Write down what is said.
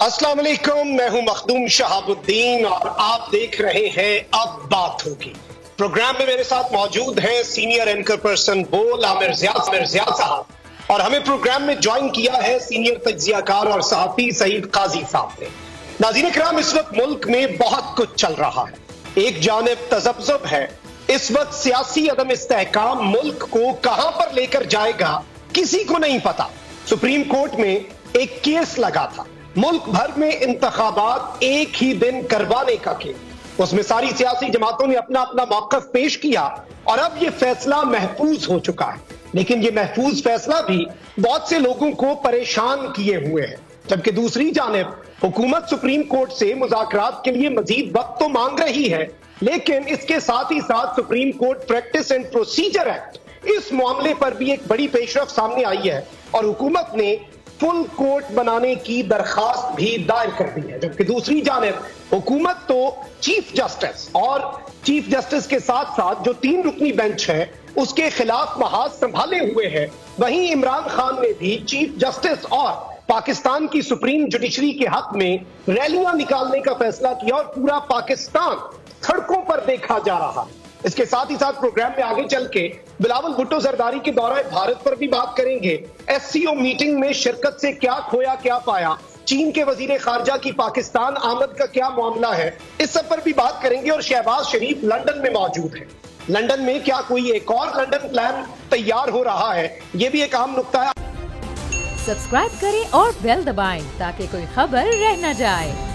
अस्सलाम वालेकुम, मैं हूं मखदूम शहाबुद्दीन और आप देख रहे हैं अब बात होगी। प्रोग्राम में मेरे साथ मौजूद हैं सीनियर एंकर पर्सन बोल आमिर ज़ियाद साहब और हमें प्रोग्राम में ज्वाइन किया है सीनियर तज्जियाकार और सहाफ़ी सईद काजी साहब ने। नाज़रीन किराम, इस वक्त मुल्क में बहुत कुछ चल रहा है। एक जानिब तज़ब्ज़ुब है, इस वक्त सियासी अदम इस्तेहकाम मुल्क को कहां पर लेकर जाएगा किसी को नहीं पता। सुप्रीम कोर्ट में एक केस लगा था, मुल्क भर में इंतखाबात एक ही दिन करवाने का केस। उसमें सारी सियासी जमातों ने अपना अपना मौक़िफ़ पेश किया और अब ये फैसला महफूज हो चुका है। लेकिन ये महफूज फैसला भी बहुत से लोगों को परेशान किए हुए है, जबकि दूसरी जानिब हुकूमत सुप्रीम कोर्ट से मुज़ाकरात के लिए मजीद वक्त तो मांग रही है, लेकिन इसके साथ ही साथ supreme court practice and procedure act, इस मामले पर भी एक बड़ी पेशरफ सामने आई है और हुकूमत ने फुल कोर्ट बनाने की दरखास्त भी दायर कर दी है। जबकि दूसरी जानिब हुकूमत तो चीफ जस्टिस और चीफ जस्टिस के साथ साथ जो 3 रुकनी बेंच है उसके खिलाफ महाज संभाले हुए है। वहीं इमरान खान ने भी चीफ जस्टिस और पाकिस्तान की सुप्रीम जुडिशरी के हक में रैलियां निकालने का फैसला किया और पूरा पाकिस्तान सड़कों पर देखा जा रहा है। इसके साथ ही साथ प्रोग्राम में आगे चल के बिलावल भुट्टो जरदारी के दौरे भारत पर भी बात करेंगे। एससीओ मीटिंग में शिरकत से क्या खोया क्या पाया, चीन के वजीर खारजा की पाकिस्तान आमद का क्या मामला है, इस सब पर भी बात करेंगे। और शहबाज शरीफ लंदन में मौजूद है। लंदन में क्या कोई एक और लंदन प्लान तैयार हो रहा है, ये भी एक अहम नुक्ता है। सब्सक्राइब करें और बेल दबाएं ताकि कोई खबर रह न जाए।